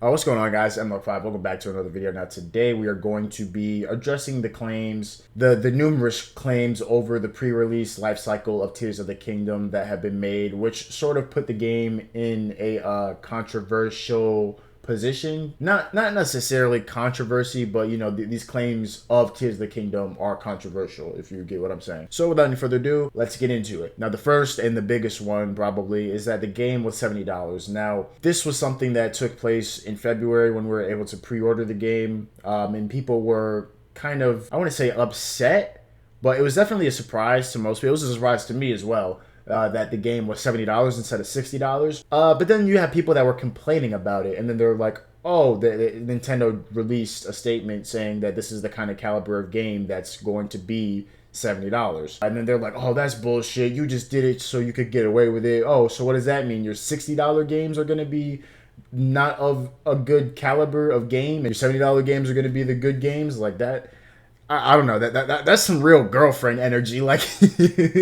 What's going on, guys? Mdog5. Welcome back to another video. Now, today we are going to be addressing the claims, the numerous claims over the pre-release life cycle of Tears of the Kingdom that have been made, which sort of put the game in a controversial position. Not necessarily controversy, but you know, these claims of Tears of the Kingdom are controversial, if you get what I'm saying. So without any further ado, let's get into it. Now, the first and the biggest one probably is that the game was $70. Now, this was something that took place in February when we were able to pre-order the game, and people were kind of, I want to say, upset, but it was definitely a surprise to most people. It was a surprise to me as well. That the game was $70 instead of $60. But then you have people that were complaining about it, and then they're like, oh, Nintendo released a statement saying that this is the kind of caliber of game that's going to be $70. And then they're like, oh, that's bullshit. You just did it so you could get away with it. Oh, so what does that mean? Your $60 games are going to be not of a good caliber of game, and your $70 games are going to be the good games? Like that. I don't know, that's some real girlfriend energy, like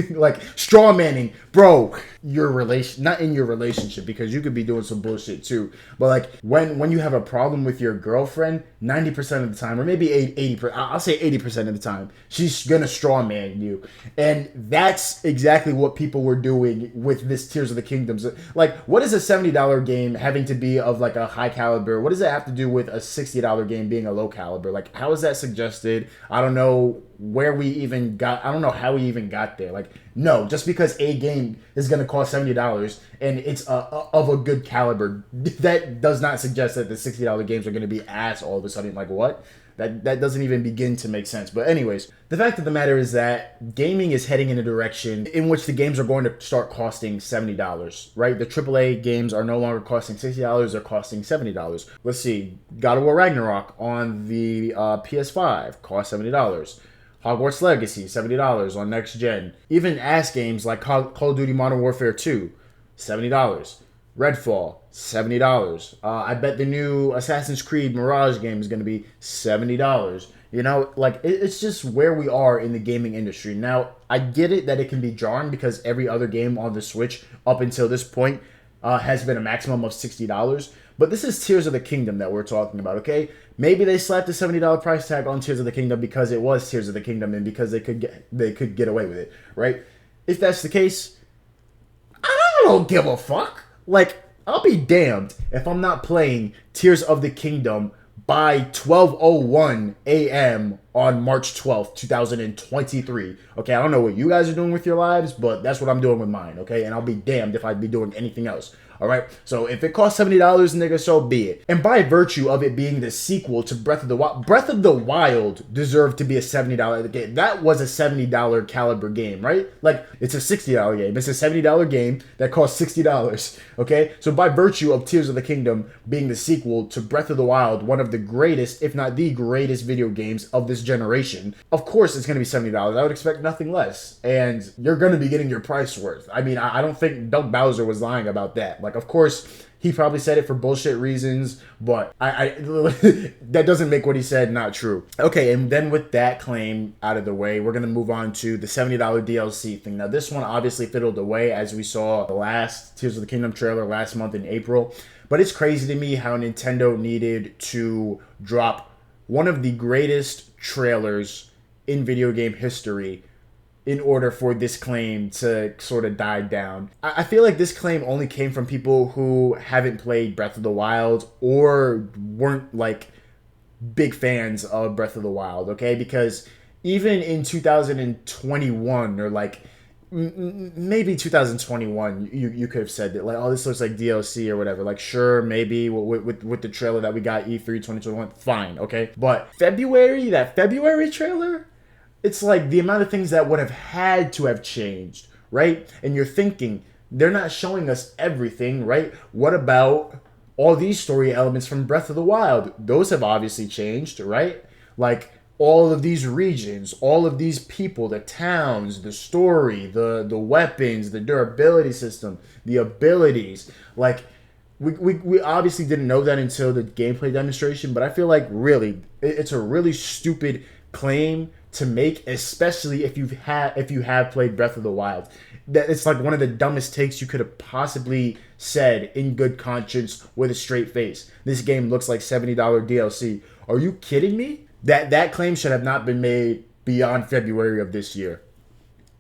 like straw manning, bro. Your relation, not in your relationship, because you could be doing some bullshit too, but like when you have a problem with your girlfriend, 90% of the time, or maybe 80%, I'll say 80% of the time, she's gonna straw man you. And that's exactly what people were doing with this Tears of the Kingdoms. Like, what is a $70 game having to be of like a high caliber? What does it have to do with a $60 game being a low caliber? Like, how is that suggested? I don't know where we even got, I don't know how we even got there. Like, no, just because a game is going to cost $70 and it's of a good caliber, that does not suggest that the $60 games are going to be ass all of a sudden. Like, what? That doesn't even begin to make sense. But anyways, the fact of the matter is that gaming is heading in a direction in which the games are going to start costing $70, right? The AAA games are no longer costing $60, they're costing $70. Let's see, God of War Ragnarok on the PS5 cost $70. Hogwarts Legacy, $70 on next gen. Even ass games like Call of Duty Modern Warfare 2, $70. Redfall, $70. I bet the new Assassin's Creed Mirage game is going to be $70. You know, like, it's just where we are in the gaming industry. Now, I get it that it can be jarring because every other game on the Switch up until this point has been a maximum of $60. But this is Tears of the Kingdom that we're talking about, okay? Maybe they slapped a $70 price tag on Tears of the Kingdom because it was Tears of the Kingdom and because they could get away with it, right? If that's the case, I don't give a fuck. Like, I'll be damned if I'm not playing Tears of the Kingdom by 12:01 a.m. on March 12th, 2023. Okay, I don't know what you guys are doing with your lives, but that's what I'm doing with mine, okay? And I'll be damned if I'd be doing anything else. All right, so if it costs $70, nigga, so be it. And by virtue of it being the sequel to Breath of the Wild deserved to be a $70 game. That was a $70 caliber game, right? Like, it's a $60 game. It's a $70 game that costs $60, okay? So by virtue of Tears of the Kingdom being the sequel to Breath of the Wild, one of the greatest, if not the greatest video games of this generation, of course it's going to be $70. I would expect nothing less. And you're going to be getting your price worth. I mean, I don't think Doug Bowser was lying about that. Like, of course, he probably said it for bullshit reasons, but that doesn't make what he said not true. Okay, and then with that claim out of the way, we're going to move on to the $70 DLC thing. Now, this one obviously fiddled away as we saw the last Tears of the Kingdom trailer last month in April. But it's crazy to me how Nintendo needed to drop one of the greatest trailers in video game history in order for this claim to sort of die down. I feel like this claim only came from people who haven't played Breath of the Wild or weren't like big fans of Breath of the Wild, okay? Because even in 2021 or like maybe 2021, you could have said that, like, oh, this looks like DLC or whatever. Like, sure, maybe with the trailer that we got, E3 2021, fine, okay? But that February trailer, it's like the amount of things that would have had to have changed, right? And you're thinking, they're not showing us everything, right? What about all these story elements from Breath of the Wild? Those have obviously changed, right? Like, all of these regions, all of these people, the towns, the story, the weapons, the durability system, the abilities. Like, we obviously didn't know that until the gameplay demonstration, but I feel like really, it's a really stupid claim to make, especially if you have played Breath of the Wild. That it's like one of the dumbest takes you could have possibly said in good conscience with a straight face, this game looks like $70 DLC. Are you kidding me? That claim should have not been made beyond February of this year.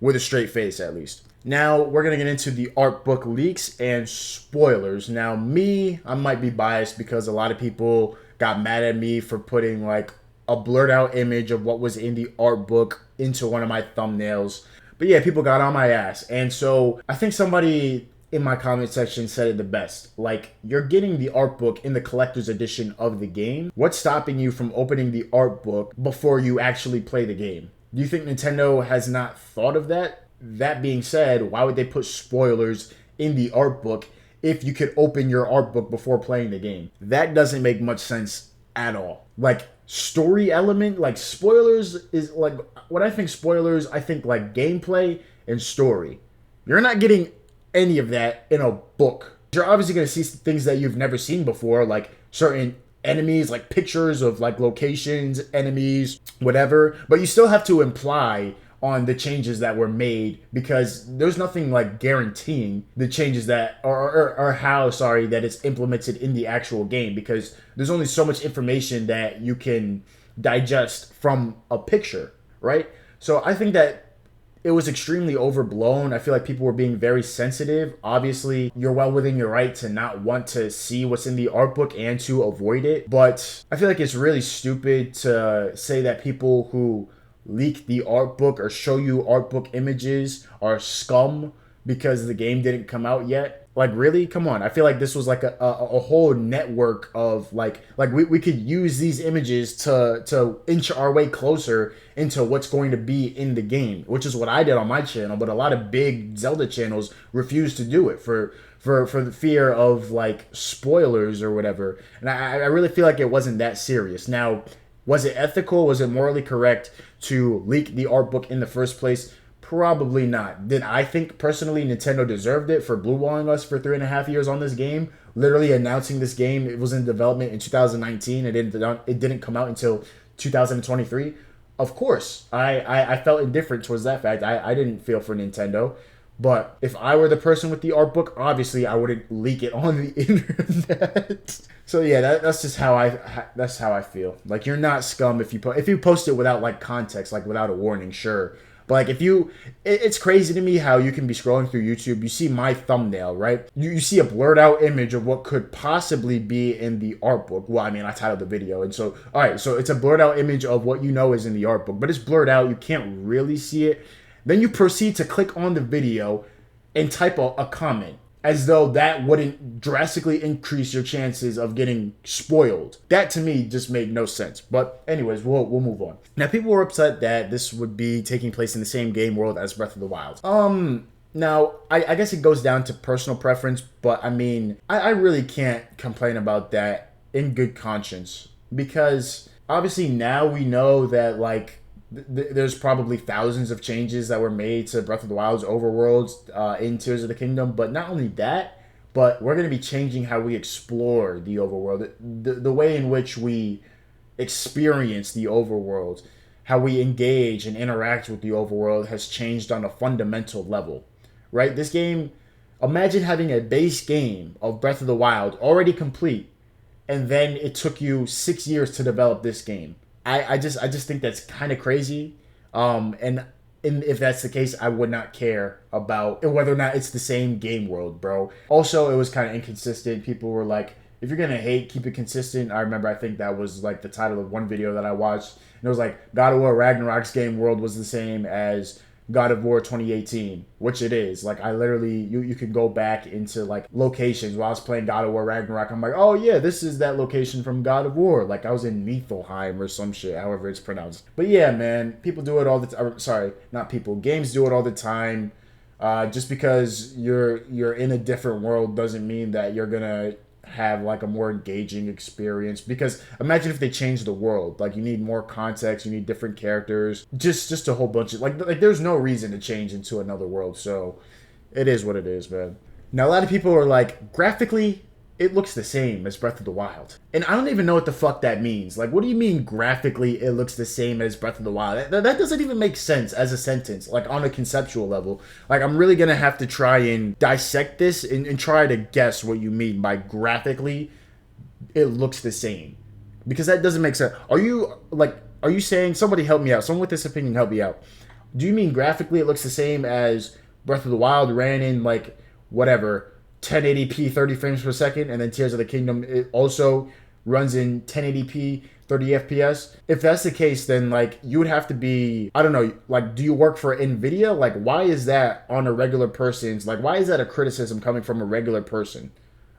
With a straight face, at least. Now, we're going to get into the art book leaks and spoilers. Now, I might be biased because a lot of people got mad at me for putting like a blurred out image of what was in the art book into one of my thumbnails. But yeah, people got on my ass. And so I think somebody in my comment section said it the best. Like, you're getting the art book in the collector's edition of the game. What's stopping you from opening the art book before you actually play the game? Do you think Nintendo has not thought of that? That being said, why would they put spoilers in the art book if you could open your art book before playing the game? That doesn't make much sense at all. Like, story element, like spoilers is like, when I think spoilers, I think like gameplay and story. You're not getting any of that in a book. You're obviously going to see things that you've never seen before, like certain enemies, like pictures of like locations, enemies, whatever. But you still have to imply on the changes that were made, because there's nothing like guaranteeing the changes that or how that it's implemented in the actual game, because there's only so much information that you can digest from a picture, right? So I think that it was extremely overblown. I feel like people were being very sensitive. Obviously, you're well within your right to not want to see what's in the art book and to avoid it. But I feel like it's really stupid to say that people who leak the art book or show you art book images are scum because the game didn't come out yet. Like, really? Come on. I feel like this was like a whole network of like we could use these images to inch our way closer into what's going to be in the game, which is what I did on my channel. But a lot of big Zelda channels refuse to do it for the fear of like spoilers or whatever. And I really feel like it wasn't that serious. Now, was it ethical? Was it morally correct to leak the art book in the first place? Probably not. Did I think personally Nintendo deserved it for blue balling us for 3.5 years on this game? Literally announcing this game, it was in development in 2019. It didn't come out until 2023. Of course, I felt indifferent towards that fact. I didn't feel for Nintendo. But if I were the person with the art book, obviously I wouldn't leak it on the internet. So yeah, that's just how I feel. Like, you're not scum if you post it without like context, like without a warning, sure. But like, it's crazy to me how you can be scrolling through YouTube, you see my thumbnail, right? You see a blurred out image of what could possibly be in the art book. Well, I mean, I titled the video, and so all right, so it's a blurred out image of what you know is in the art book, but it's blurred out. You can't really see it. Then you proceed to click on the video and type a comment, as though that wouldn't drastically increase your chances of getting spoiled. That to me just made no sense. But anyways, we'll move on. Now, people were upset that this would be taking place in the same game world as Breath of the Wild. Now, I guess it goes down to personal preference, but I mean, I really can't complain about that in good conscience, because obviously now we know that like there's probably thousands of changes that were made to Breath of the Wild's overworlds in Tears of the Kingdom. But not only that, but we're going to be changing how we explore the overworld. The way in which we experience the overworld, how we engage and interact with the overworld has changed on a fundamental level, right? This game, imagine having a base game of Breath of the Wild already complete, and then it took you 6 years to develop this game. I just think that's kind of crazy. And if that's the case, I would not care about whether or not it's the same game world, bro. Also, it was kind of inconsistent. People were like, if you're going to hate, keep it consistent. I remember, I think that was like the title of one video that I watched. And it was like, God of War Ragnarok's game world was the same as God of War 2018, which it is. Like, I literally, you can go back into like locations. While I was playing God of War Ragnarok, I'm like, oh yeah, this is that location from God of War. Like, I was in Niflheim or some shit, however it's pronounced. But yeah, man, people do it all the time. Sorry, not people. Games do it all the time. Just because you're in a different world doesn't mean that you're gonna have like a more engaging experience. Because imagine if they changed the world. Like, you need more context, you need different characters, just a whole bunch of like there's no reason to change into another world. So it is what it is, man. Now, a lot of people are like, graphically it looks the same as Breath of the Wild. And I don't even know what the fuck that means. Like, what do you mean graphically it looks the same as Breath of the Wild? That doesn't even make sense as a sentence, like on a conceptual level. Like, I'm really gonna have to try and dissect this and try to guess what you mean by graphically it looks the same. Because that doesn't make sense. Are you saying, somebody help me out, someone with this opinion help me out. Do you mean graphically it looks the same as Breath of the Wild ran in, like, whatever, 1080p 30 frames per second, and then Tears of the Kingdom it also runs in 1080p 30 FPS? If that's the case, then like you would have to be, I don't know, like, do you work for Nvidia? Like, why is that on a regular person's, like, why is that a criticism coming from a regular person?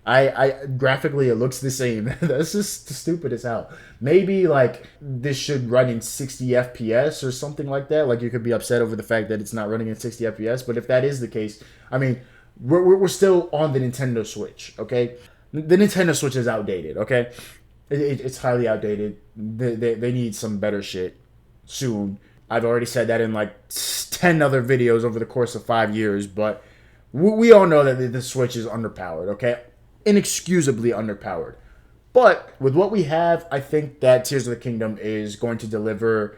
I graphically it looks the same. That's just stupid as hell. Maybe like this should run in 60 FPS or something like that. Like, you could be upset over the fact that it's not running in 60 FPS, but if that is the case, I mean, we're still on the Nintendo Switch, okay? The Nintendo Switch is outdated, okay? It's highly outdated. They need some better shit soon. I've already said that in like 10 other videos over the course of 5 years, but we all know that the Switch is underpowered, okay? Inexcusably underpowered. But with what we have, I think that Tears of the Kingdom is going to deliver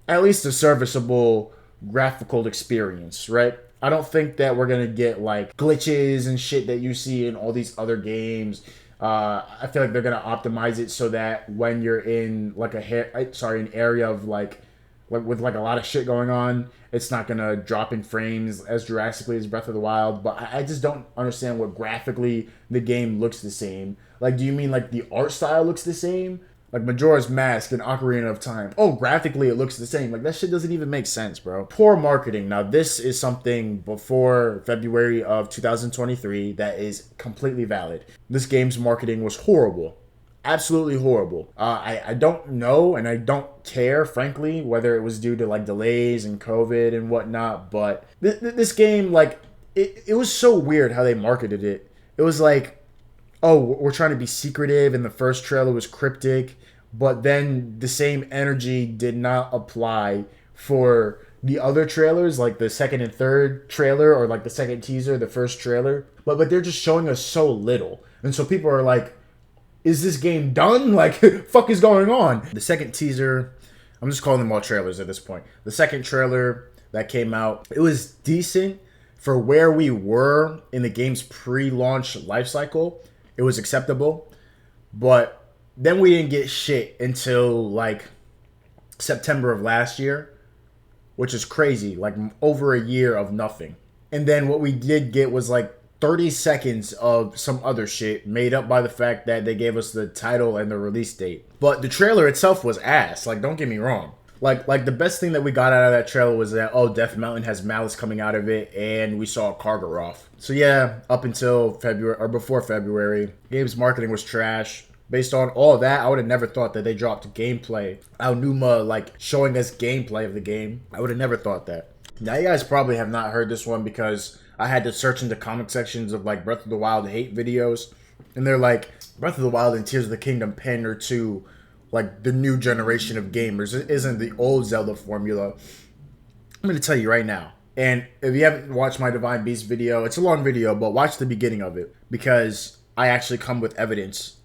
at least a serviceable graphical experience, right? I don't think that we're going to get like glitches and shit that you see in all these other games. I feel like they're going to optimize it so that when you're in like an area of like with like a lot of shit going on, it's not going to drop in frames as drastically as Breath of the Wild. But I just don't understand what graphically the game looks the same. Like, do you mean like the art style looks the same? Like Majora's Mask and Ocarina of Time. Oh, graphically it looks the same. Like, that shit doesn't even make sense, bro. Poor marketing. Now, this is something before February of 2023 that is completely valid. This game's marketing was horrible. Absolutely horrible. I don't know and I don't care, frankly, whether it was due to like delays and COVID and whatnot, but this game, like, it was so weird how they marketed it. It was like, oh, we're trying to be secretive, and the first trailer was cryptic, but then the same energy did not apply for the other trailers, like the second and third trailer, or like the second teaser, the first trailer. But they're just showing us so little. And so people are like, is this game done? Like, fuck is going on? The second teaser, I'm just calling them all trailers at this point. The second trailer that came out, it was decent for where we were in the game's pre-launch life cycle. It was acceptable, but then we didn't get shit until like September of last year, which is crazy, like over a year of nothing. And then what we did get was like 30 seconds of some other shit made up by the fact that they gave us the title and the release date. But the trailer itself was ass, like, don't get me wrong. Like the best thing that we got out of that trailer was that, oh, Death Mountain has malice coming out of it, and we saw Karkaroff. So yeah, up until February, or before February, game's marketing was trash. Based on all of that, I would have never thought that they dropped gameplay. Aonuma, like, showing us gameplay of the game. I would have never thought that. Now, you guys probably have not heard this one because I had to search into comment sections of, like, Breath of the Wild hate videos. And they're like, Breath of the Wild and Tears of the Kingdom pander to, like, the new generation of gamers. It isn't the old Zelda formula. I'm going to tell you right now. And if you haven't watched my Divine Beast video, it's a long video, but watch the beginning of it. Because I actually come with evidence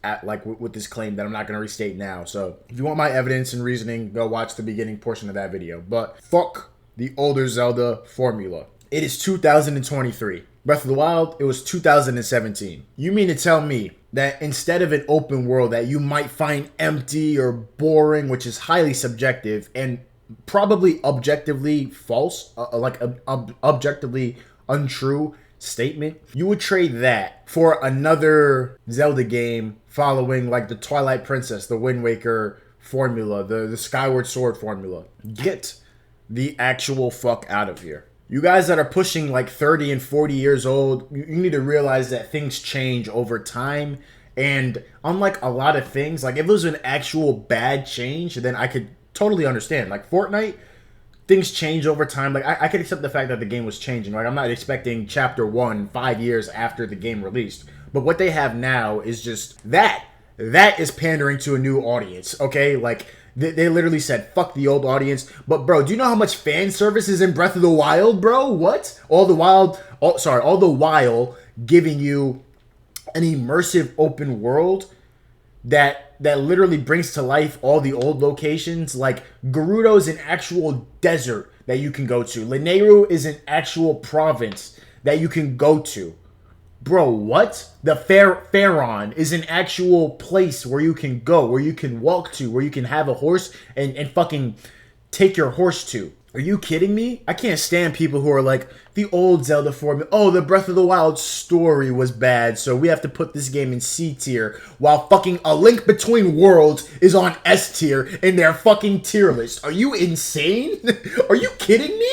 with this claim that I'm not going to restate now. So if you want my evidence and reasoning, go watch the beginning portion of that video. But fuck the older Zelda formula. It is 2023. Breath of the Wild, it was 2017. You mean to tell me that instead of an open world that you might find empty or boring, which is highly subjective and probably objectively false, objectively untrue statement, you would trade that for another Zelda game following like the Twilight Princess, the Wind Waker formula, the Skyward Sword formula? Get the actual fuck out of here. You guys that are pushing like 30 and 40 years old, you need to realize that things change over time. And unlike a lot of things, like if it was an actual bad change, then I could totally understand. Like Fortnite, things change over time. Like I could accept the fact that the game was changing. Like I'm not expecting chapter 1 5 years after the game released. But what they have now is just that. That is pandering to a new audience, okay? Like they literally said, fuck the old audience. But bro, do you know how much fan service is in Breath of the Wild, bro? What? All the while giving you an immersive open world that literally brings to life all the old locations. Like Gerudo's an actual desert that you can go to. Lineru is an actual province that you can go to. Bro, what? The Pharaon is an actual place where you can go, where you can walk to, where you can have a horse and fucking take your horse to. Are you kidding me? I can't stand people who are like, the old Zelda formula. Oh, the Breath of the Wild story was bad, so we have to put this game in C tier, while fucking A Link Between Worlds is on S tier in their fucking tier list. Are you insane? Are you kidding me?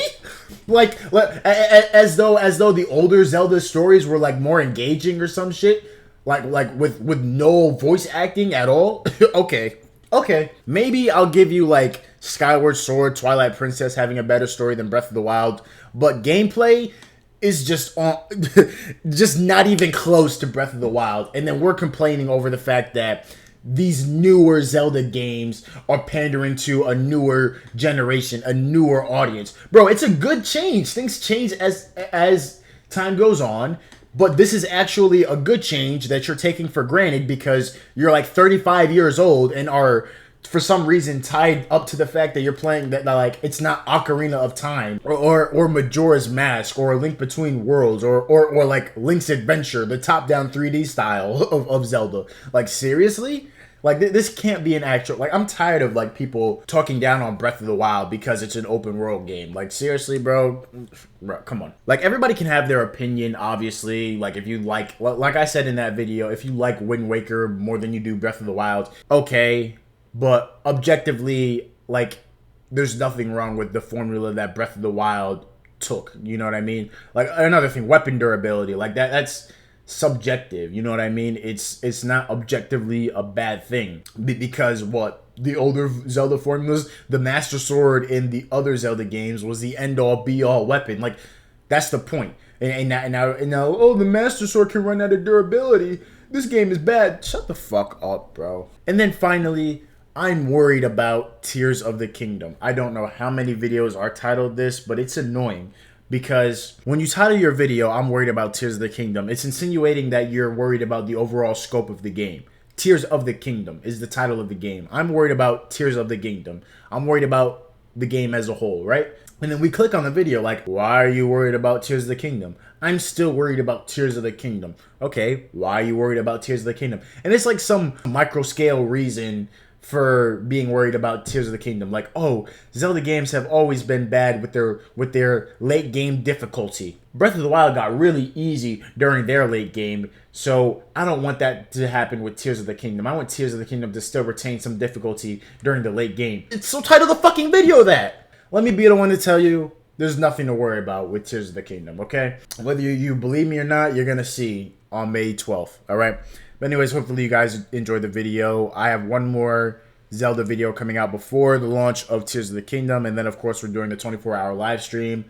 Like as though the older Zelda stories were like more engaging or some shit. Like with no voice acting at all. Okay. Maybe I'll give you like Skyward Sword, Twilight Princess having a better story than Breath of the Wild, but gameplay is just just not even close to Breath of the Wild. And then we're complaining over the fact that these newer Zelda games are pandering to a newer generation, a newer audience. Bro, it's a good change. Things change as time goes on. But this is actually a good change that you're taking for granted because you're like 35 years old and are, for some reason, tied up to the fact that you're playing that like it's not Ocarina of Time or Majora's Mask or Link Between Worlds or like Link's Adventure, the top-down 3D style of Zelda. Like, seriously? Like, this can't be an actual... Like, I'm tired of, like, people talking down on Breath of the Wild because it's an open-world game. Like, seriously, bro? Bro, come on. Like, everybody can have their opinion, obviously. Like, if you like... Like I said in that video, if you like Wind Waker more than you do Breath of the Wild, okay. But, objectively, like, there's nothing wrong with the formula that Breath of the Wild took. You know what I mean? Like, another thing, weapon durability. Like, that's subjective, you know what I mean? It's not objectively a bad thing because what the older Zelda formulas, the Master Sword in the other Zelda games was the end-all be-all weapon. Like, that's the point. And now oh, the Master Sword can run out of durability. This game is bad. Shut the fuck up, bro. And then finally, I'm worried about Tears of the Kingdom. I don't know how many videos are titled this, but it's annoying. Because when you title your video, I'm worried about Tears of the Kingdom, it's insinuating that you're worried about the overall scope of the game. Tears of the Kingdom is the title of the game. I'm worried about Tears of the Kingdom. I'm worried about the game as a whole, right? And then we click on the video like, why are you worried about Tears of the Kingdom? I'm still worried about Tears of the Kingdom. Okay, why are you worried about Tears of the Kingdom? And it's like some micro scale reason for being worried about Tears of the Kingdom. Like, oh, Zelda games have always been bad with their late game difficulty. Breath of the Wild got really easy during their late game, so I don't want that to happen with Tears of the Kingdom. I want Tears of the Kingdom to still retain some difficulty during the late game. So title the fucking video that! Let me be the one to tell you, there's nothing to worry about with Tears of the Kingdom, okay? Whether you believe me or not, you're gonna see on May 12th, alright? But anyways, hopefully you guys enjoyed the video. I have one more Zelda video coming out before the launch of Tears of the Kingdom. And then, of course, we're doing the 24-hour live stream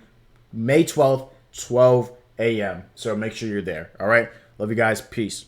May 12th, 12 a.m. So make sure you're there. All right? Love you guys. Peace.